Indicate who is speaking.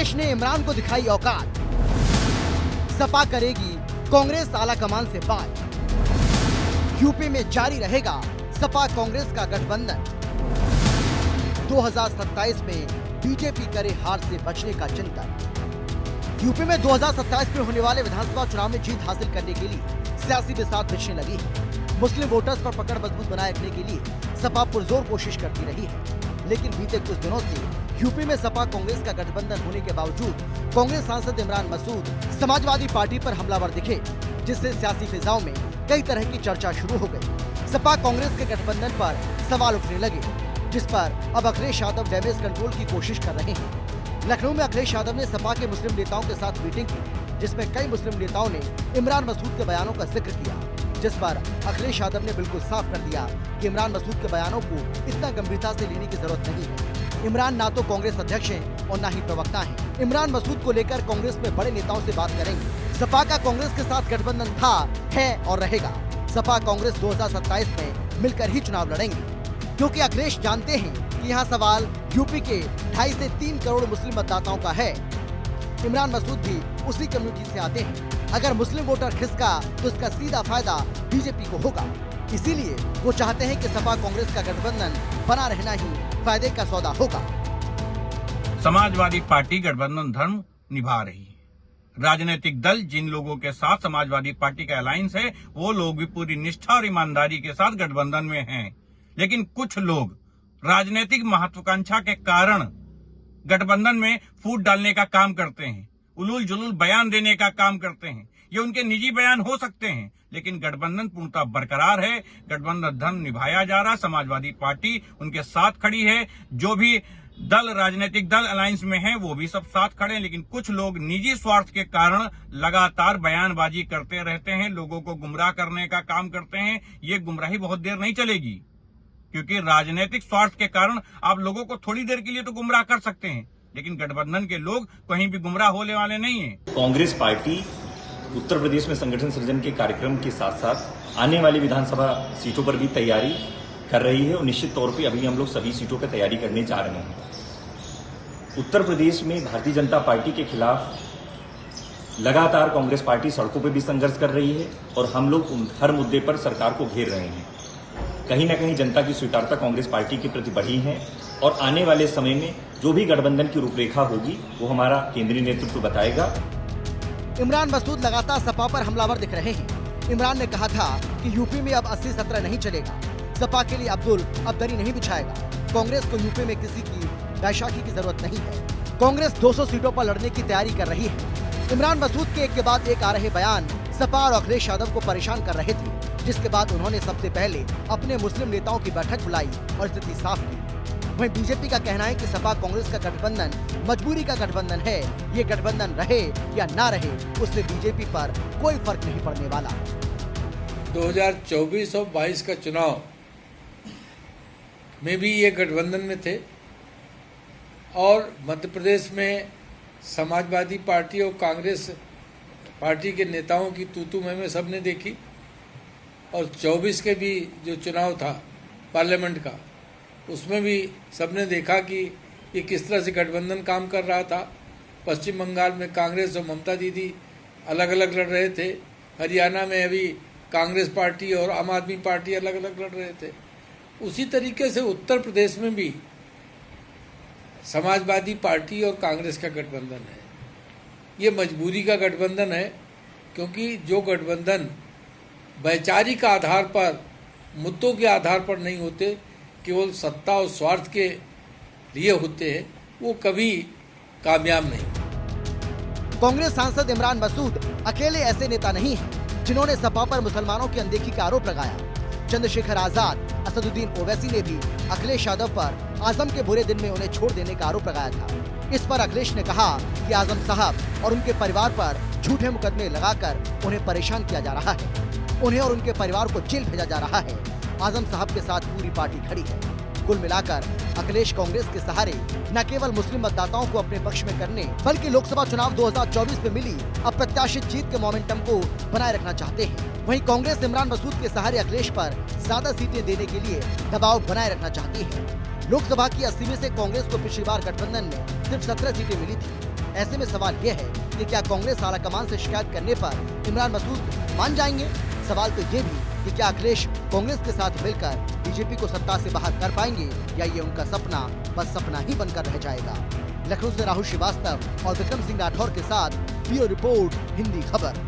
Speaker 1: अखिलेश ने इमरान को दिखाई औकात। सपा करेगी कांग्रेस आला कमान से बात। यूपी में जारी रहेगा सपा कांग्रेस का गठबंधन। 2027 में बीजेपी करे हार से बचने का चिंतन। यूपी में 2027 में होने वाले विधानसभा चुनाव में जीत हासिल करने के लिए सियासी बिसात बिछने लगी है। मुस्लिम वोटर्स पर पकड़ मजबूत बनाए रखने के लिए सपा पुरजोर कोशिश करती रही है, लेकिन बीते कुछ दिनों से यूपी में सपा कांग्रेस का गठबंधन होने के बावजूद कांग्रेस सांसद इमरान मसूद समाजवादी पार्टी पर हमलावर दिखे, जिससे सियासी फिजाओं में कई तरह की चर्चा शुरू हो गई। सपा कांग्रेस के गठबंधन पर सवाल उठने लगे, जिस पर अब अखिलेश यादव डैमेज कंट्रोल की कोशिश कर रहे हैं। लखनऊ में अखिलेश यादव ने सपा के मुस्लिम नेताओं के साथ मीटिंग की, जिसमें कई मुस्लिम नेताओं ने इमरान मसूद के बयानों का जिक्र किया, जिस पर अखिलेश यादव ने बिल्कुल साफ कर दिया कि इमरान मसूद के बयानों को इतना गंभीरता से लेने की जरूरत नहीं है। इमरान ना तो कांग्रेस अध्यक्ष हैं और ना ही प्रवक्ता हैं। इमरान मसूद को लेकर कांग्रेस में बड़े नेताओं से बात करेंगे। सपा का कांग्रेस के साथ गठबंधन था, है और रहेगा। सपा कांग्रेस 2027 में मिलकर ही चुनाव लड़ेंगे, क्योंकि अखिलेश जानते हैं कि यहाँ सवाल यूपी के 2.5 से 3 करोड़ मुस्लिम मतदाताओं का है। इमरान मसूद भी उसी कम्युनिटी से आते हैं। अगर मुस्लिम वोटर खिसका तो इसका सीधा फायदा बीजेपी को होगा। इसीलिए वो चाहते हैं कि सपा कांग्रेस का गठबंधन बना रहना ही फायदे का सौदा होगा।
Speaker 2: समाजवादी पार्टी गठबंधन धर्म निभा रही है। राजनीतिक दल जिन लोगों के साथ समाजवादी पार्टी का अलायंस है, वो लोग भी पूरी निष्ठा और ईमानदारी के साथ गठबंधन में हैं। लेकिन कुछ लोग राजनीतिक महत्वाकांक्षा के कारण गठबंधन में फूट डालने का काम करते हैं, उलूल जुलूल बयान देने का काम करते हैं। ये उनके निजी बयान हो सकते हैं, लेकिन गठबंधन पूर्णतः बरकरार है। गठबंधन धर्म निभाया जा रहा। समाजवादी पार्टी उनके साथ खड़ी है। जो भी दल राजनीतिक दल अलायंस में हैं, वो भी सब साथ खड़े हैं। लेकिन कुछ लोग निजी स्वार्थ के कारण लगातार बयानबाजी करते रहते हैं, लोगों को गुमराह करने का काम करते हैं। ये गुमराही बहुत देर नहीं चलेगी, क्योंकि राजनीतिक स्वार्थ के कारण आप लोगों को थोड़ी देर के लिए तो गुमराह कर सकते हैं, लेकिन गठबंधन के लोग कहीं भी गुमराह होने वाले नहीं है।
Speaker 3: कांग्रेस पार्टी उत्तर प्रदेश में संगठन सृजन के कार्यक्रम के साथ साथ आने वाली विधानसभा सीटों पर भी तैयारी कर रही है और निश्चित तौर पे अभी हम लोग सभी सीटों पर तैयारी करने जा रहे हैं। उत्तर प्रदेश में भारतीय जनता पार्टी के खिलाफ लगातार कांग्रेस पार्टी सड़कों पर भी संघर्ष कर रही है और हम लोग हर मुद्दे पर सरकार को घेर रहे हैं। कहीं न कहीं जनता की स्वीकारता कांग्रेस पार्टी के प्रति बढ़ी है और आने वाले समय में जो भी गठबंधन की रूपरेखा होगी वो हमारा केंद्रीय नेतृत्व बताएगा।
Speaker 1: इमरान मसूद लगातार सपा पर हमलावर दिख रहे हैं। इमरान ने कहा था कि यूपी में अब 80-17 नहीं चलेगा। सपा के लिए अब्दुल अब दरी नहीं बिछाएगा। कांग्रेस को यूपी में किसी की बैशाखी की जरूरत नहीं है। कांग्रेस 200 सीटों पर लड़ने की तैयारी कर रही है। इमरान मसूद के एक के बाद एक आ रहे बयान सपा और अखिलेश यादव को परेशान कर रहे थे, जिसके बाद उन्होंने सबसे पहले अपने मुस्लिम नेताओं की बैठक बुलाई और स्थिति साफ की। वहीं बीजेपी का कहना है कि सपा कांग्रेस का गठबंधन मजबूरी का गठबंधन है। ये गठबंधन रहे या ना रहे, उससे बीजेपी पर कोई फर्क नहीं पड़ने वाला।
Speaker 4: 2024 और 22 का चुनाव में भी ये गठबंधन में थे और मध्य प्रदेश में समाजवादी पार्टी और कांग्रेस पार्टी के नेताओं की तूतू में सबने देखी। और 24 के भी जो चुनाव था पार्लियामेंट का, उसमें भी सबने देखा कि ये किस तरह से गठबंधन काम कर रहा था। पश्चिम बंगाल में कांग्रेस और ममता दीदी अलग अलग लड़ रहे थे। हरियाणा में अभी कांग्रेस पार्टी और आम आदमी पार्टी अलग अलग लड़ रहे थे। उसी तरीके से उत्तर प्रदेश में भी समाजवादी पार्टी और कांग्रेस का गठबंधन है। ये मजबूरी का गठबंधन है, क्योंकि जो गठबंधन वैचारिक आधार पर, मुद्दों के आधार पर नहीं होते, केवल सत्ता और स्वार्थ के लिए होते हैं, वो कभी कामयाब नहीं।
Speaker 1: कांग्रेस सांसद इमरान मसूद अकेले ऐसे नेता नहीं हैं जिन्होंने सपा पर मुसलमानों की अनदेखी का आरोप लगाया। चंद्रशेखर आजाद, असदुद्दीन ओवैसी ने भी अखिलेश यादव पर आजम के बुरे दिन में उन्हें छोड़ देने का आरोप लगाया था। इस पर अखिलेश ने कहा कि आजम साहब और उनके परिवार पर झूठे मुकदमे लगाकर उन्हें परेशान किया जा रहा है। उन्हें और उनके परिवार को जेल भेजा जा रहा है। आजम साहब के साथ पूरी पार्टी खड़ी है। कुल मिलाकर अखिलेश कांग्रेस के सहारे न केवल मुस्लिम मतदाताओं को अपने पक्ष में करने, बल्कि लोकसभा चुनाव 2024 में मिली अप्रत्याशित जीत के मोमेंटम को बनाए रखना चाहते हैं। वहीं कांग्रेस इमरान मसूद के सहारे अखिलेश पर ज्यादा सीटें देने के लिए दबाव बनाए रखना चाहती है। लोकसभा की 80 में से कांग्रेस को पिछली बार गठबंधन में सिर्फ 17 सीटें मिली थी। ऐसे में सवाल यह है कि क्या कांग्रेस आला कमान से शिकायत करने पर इमरान मसूद मान जाएंगे? सवाल तो ये भी कि क्या अखिलेश कांग्रेस के साथ मिलकर बीजेपी को सत्ता से बाहर कर पाएंगे या ये उनका सपना बस सपना ही बनकर रह जाएगा। लखनऊ से राहुल श्रीवास्तव और विक्रम सिंह राठौर के साथ ब्यूरो रिपोर्ट, हिंदी खबर।